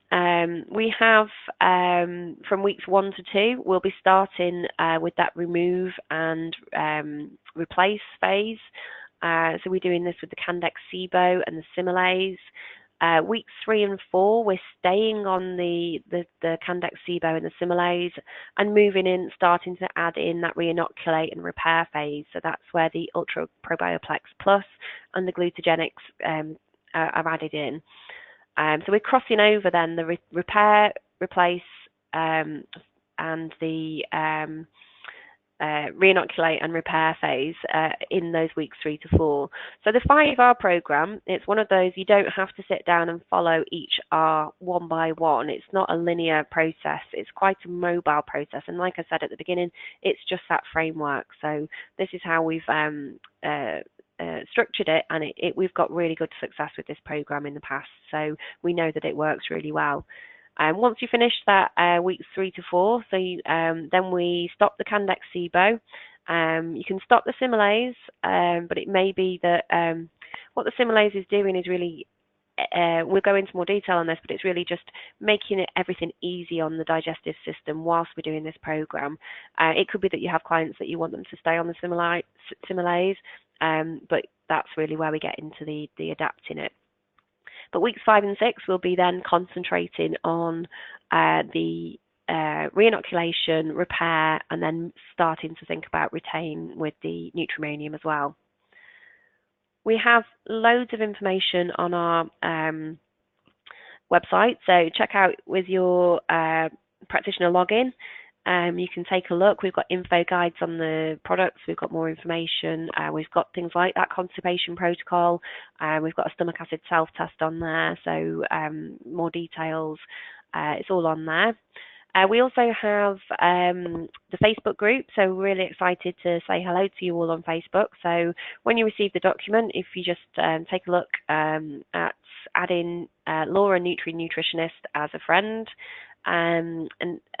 we have from weeks 1 to 2, we'll be starting with that remove and replace phase. So we're doing this with the Candex SIBO and the Similase. Weeks 3 and 4, we're staying on the Candex SIBO and the Similase and moving in, starting to add in that reinoculate and repair phase. So that's where the Ultra Probioplex Plus and the Glutagenics are added in. So we're crossing over then the repair, replace, and the reinoculate and repair phase in those weeks 3 to 4. So the 5R program, it's one of those you don't have to sit down and follow each R one by one. It's not a linear process. It's quite a mobile process. And like I said at the beginning, it's just that framework. So this is how we've structured it, and we've got really good success with this program in the past, so we know that it works really well. Once you finish that weeks 3 to 4, so then we stop the Candex SIBO. You can stop the Similase, but it may be that what the Similase is doing is really we'll go into more detail on this, but it's really just making everything easy on the digestive system whilst we're doing this program. It could be that you have clients that you want them to stay on the Similase, but that's really where we get into the adapting it. But weeks 5 and 6 will be then concentrating on the reinoculation, repair, and then starting to think about retain with the Nutrimonium as well. We have loads of information on our website, so check out with your practitioner login. You can take a look. We've got info guides on the products. We've got more information. We've got things like that constipation protocol. We've got a stomach acid self-test on there, so more details. It's all on there. We also have the Facebook group, so we're really excited to say hello to you all on Facebook. So when you receive the document, if you just take a look at adding Laura Nutri Nutritionist as a friend, and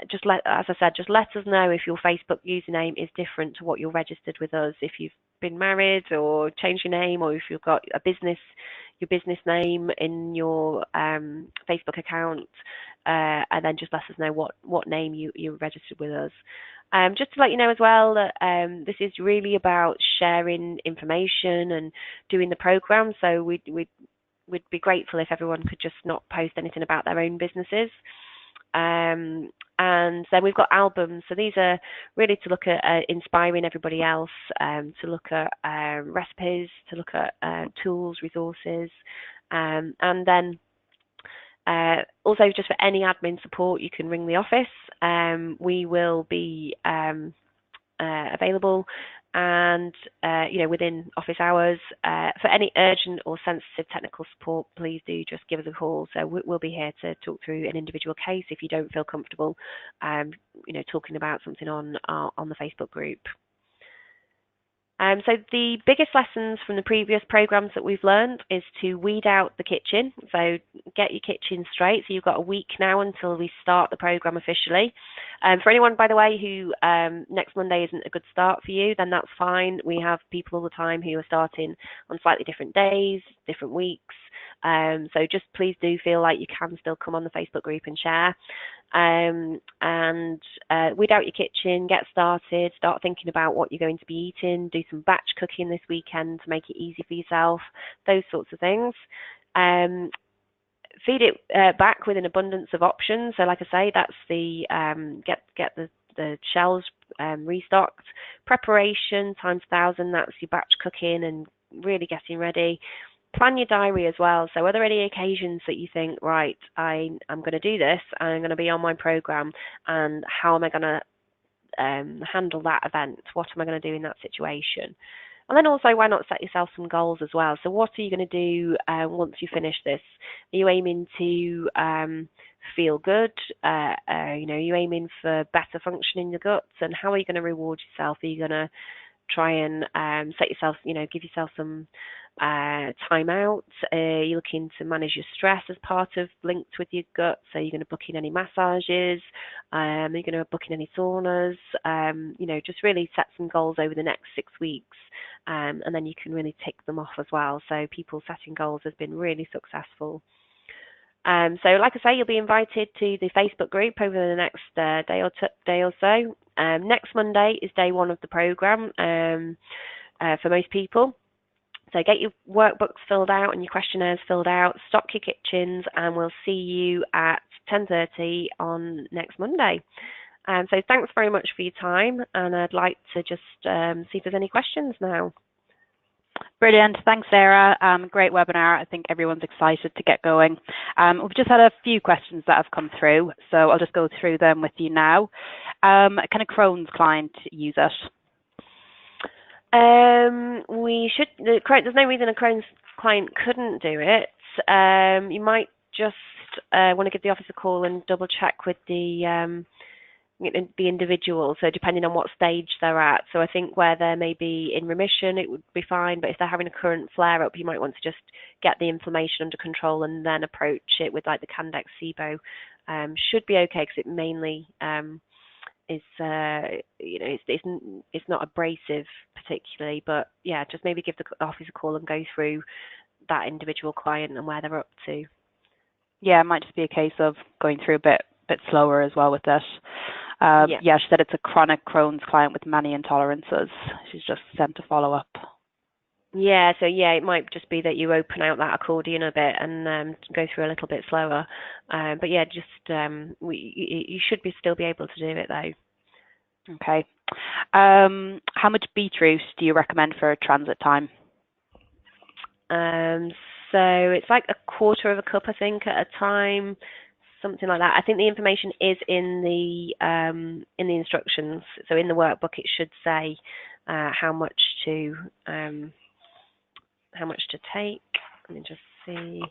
just as I said, just let us know if your Facebook username is different to what you're registered with us. If you've been married or changed your name, or if you've got your business name in your Facebook account, and then just let us know what name you're registered with us. Just to let you know as well that this is really about sharing information and doing the program. So we'd be grateful if everyone could just not post anything about their own businesses. And then we've got albums. So these are really to look at inspiring everybody else, to look at recipes, to look at tools, resources, and then also just for any admin support, you can ring the office. We will be available and within office hours. For any urgent or sensitive technical support, please do just give us a call. So we'll be here to talk through an individual case if you don't feel comfortable talking about something on the Facebook group. So the biggest lessons from the previous programs that we've learned is to weed out the kitchen. So get your kitchen straight. So you've got a week now until we start the program officially. For anyone, by the way, who next Monday isn't a good start for you, then that's fine. We have people all the time who are starting on slightly different days, different weeks. So just please do feel like you can still come on the Facebook group and share. And weed out your kitchen, get started, start thinking about what you're going to be eating, do some batch cooking this weekend to make it easy for yourself, those sorts of things. Feed it back with an abundance of options. So like I say, that's the get the shelves restocked. Preparation times 1,000, that's your batch cooking and really getting ready. Plan your diary as well. So are there any occasions that you think, right, I'm going to do this, I'm going to be on my program, and how am I going to handle that event? What am I going to do in that situation? And then also, why not set yourself some goals as well? So what are you going to do once you finish this? Are you aiming to feel good? Are you aiming for better function in your guts? And how are you going to reward yourself? Are you going to try and set yourself, give yourself some time out? You're looking to manage your stress as part of linked with your gut. So you're going to book in any massages, you're going to book in any saunas, just really set some goals over the next 6 weeks. And then you can really tick them off as well. So people setting goals has been really successful. So like I say, you'll be invited to the Facebook group over the next day or so. Next Monday is day 1 of the program for most people. So get your workbooks filled out and your questionnaires filled out, stock your kitchens, and we'll see you at 10:30 on next Monday. So thanks very much for your time, and I'd like to just see if there's any questions now. Brilliant. Thanks, Sarah. Great webinar. I think everyone's excited to get going. We've just had a few questions that have come through, so I'll just go through them with you now. Can a Crohn's client use it? There's no reason a Crohn's client couldn't do it. You might just want to give the office a call and double check with the individual, so depending on what stage they're at. So I think where they're maybe in remission, it would be fine, but if they're having a current flare-up, you might want to just get the inflammation under control and then approach it with like the Candex SIBO. Should be okay because it mainly is, it's not abrasive particularly, but yeah, just maybe give the office a call and go through that individual client and where they're up to. Yeah, it might just be a case of going through a bit slower as well with this. Yeah, she said it's a chronic Crohn's client with many intolerances. She's just sent a follow-up. Yeah, so yeah, it might just be that you open out that accordion a bit and go through a little bit slower. But yeah, just you should still be able to do it though. Okay. How much beetroot do you recommend for transit time? So it's like a quarter of a cup, I think, at a time, something like that. I think the information is in the instructions. So in the workbook, it should say how much to take. Let me just see.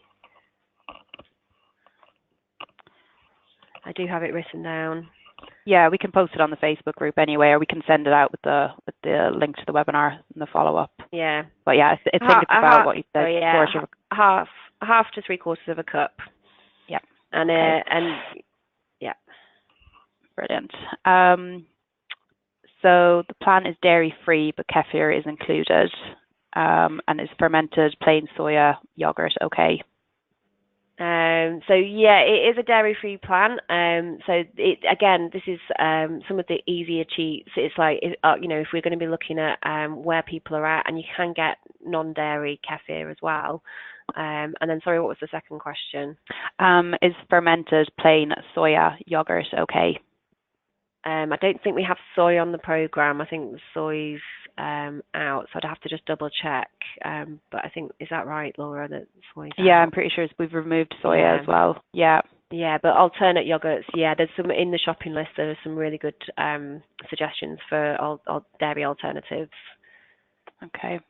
I do have it written down. Yeah, we can post it on the Facebook group anyway, or we can send it out with the link to the webinar in the follow-up. Yeah. But yeah, I think it's about what you said. Oh yeah, half to 3/4 of a cup. Yeah. And okay. Yeah. Brilliant. So the plan is dairy-free, but kefir is included, and is fermented plain soya yogurt. Okay. So yeah, it is a dairy-free plan. So this is some of the easier cheats. It's like if we're going to be looking at where people are at, and you can get non-dairy kefir as well. And then, sorry, what was the second question? Is fermented plain soya yogurt okay? I don't think we have soy on the program. I think the soy's out, so I'd have to just double check. But I think, is that right, Laura, that soy's out? Yeah, I'm pretty sure we've removed soya as well. Yeah. Yeah, but alternate yogurts, yeah, there's some in the shopping list. There are some really good suggestions for all dairy alternatives. Okay.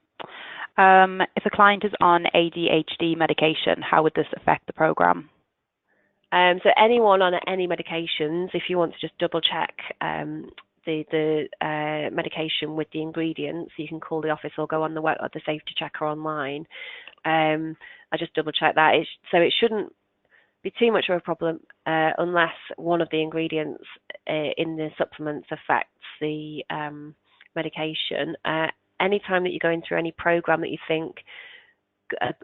If a client is on ADHD medication, how would this affect the program? So anyone on any medications, if you want to just double check the medication with the ingredients, you can call the office or go on the safety checker online. I just double check that. So it shouldn't be too much of a problem unless one of the ingredients in the supplements affects the medication. Anytime that you're going through any program that you think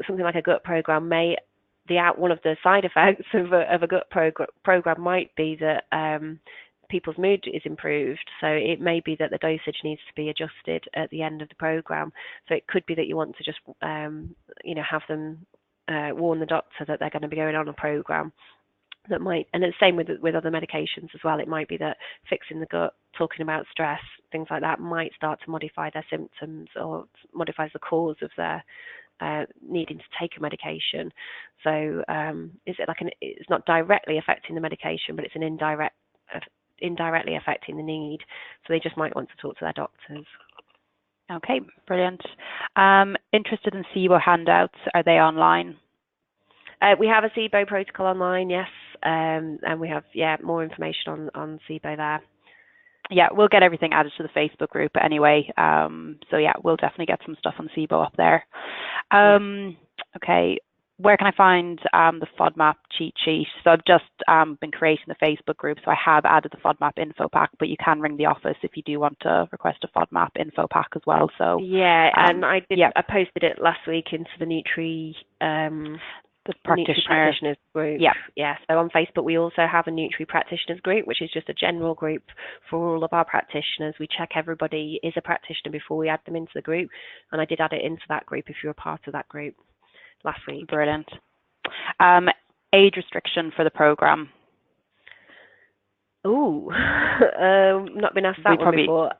something like a gut program one of the side effects of a gut program might be that people's mood is improved. So it may be that the dosage needs to be adjusted at the end of the program. So it could be that you want to just have them warn the doctor that they're going to be going on a program that might, and it's the same with other medications as well. It might be that fixing the gut, talking about stress, things like that might start to modify their symptoms or modifies the cause of their needing to take a medication. So is it it's not directly affecting the medication, but it's an indirectly affecting the need. So they just might want to talk to their doctors. Okay, brilliant. Interested in SIBO handouts, are they online? We have a SIBO protocol online, yes, and we have more information on SIBO there. Yeah, we'll get everything added to the Facebook group anyway. So yeah, we'll definitely get some stuff on SIBO up there. Okay, where can I find the FODMAP cheat sheet? So I've just been creating the Facebook group, so I have added the FODMAP info pack, but you can ring the office if you do want to request a FODMAP info pack as well. So yeah, and I did. Yeah. I posted it last week into the Nutri. The practitioners group. Yeah. Yeah. So on Facebook, we also have a Nutri practitioners group, which is just a general group for all of our practitioners. We check everybody is a practitioner before we add them into the group. And I did add it into that group if you're a part of that group last week. Brilliant. Age restriction for the program? Oh, not been asked that one before.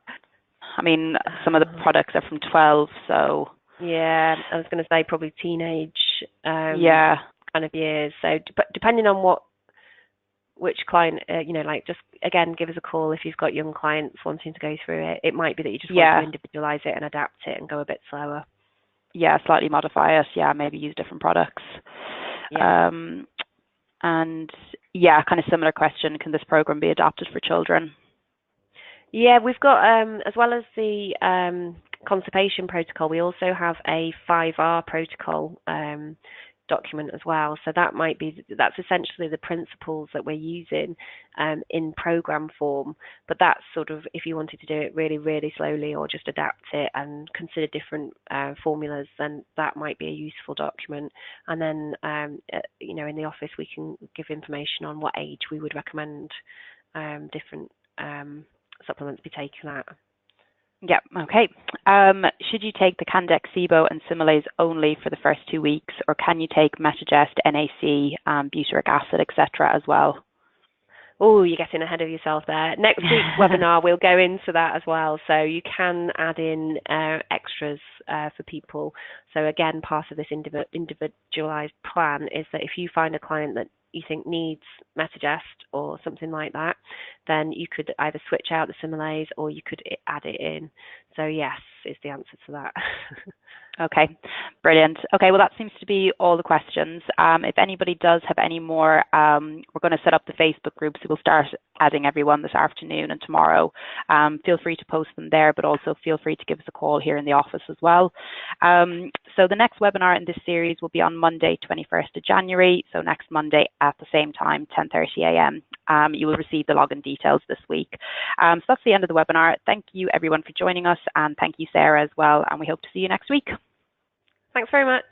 I mean, some of the products are from 12, so... Yeah, I was going to say probably teenage kind of years. So depending on which client, just again, give us a call if you've got young clients wanting to go through it. It might be that you just want to individualize it and adapt it and go a bit slower. Yeah, slightly modify it. Yeah, maybe use different products. Yeah. And yeah, kind of similar question. Can this program be adapted for children? Yeah, we've got, as well as the constipation protocol, we also have a 5R protocol document as well. So that's essentially the principles that we're using in program form. But that's sort of, if you wanted to do it really, really slowly or just adapt it and consider different formulas, then that might be a useful document. And then, in the office, we can give information on what age we would recommend different supplements be taken at. Yeah, okay. Should you take the Candex SIBO and Similase only for the first 2 weeks, or can you take Metagest, NAC, butyric acid, etc. as well? Oh, you're getting ahead of yourself there. Next week's webinar, we'll go into that as well. So you can add in extras for people. So again, part of this individualized plan is that if you find a client that you think needs MetaGest or something like that, then you could either switch out the similes or you could add it in. So yes, is the answer to that. Okay, brilliant. Okay, well, that seems to be all the questions. If anybody does have any more, we're going to set up the Facebook group, so we'll start adding everyone this afternoon and tomorrow. Feel free to post them there, but also feel free to give us a call here in the office as well. So the next webinar in this series will be on Monday, 21st of January, so next Monday at the same time, 10:30 a.m. You will receive the login details this week. So that's the end of the webinar. Thank you, everyone, for joining us, and thank you, Sarah, as well, and we hope to see you next week. Thanks very much.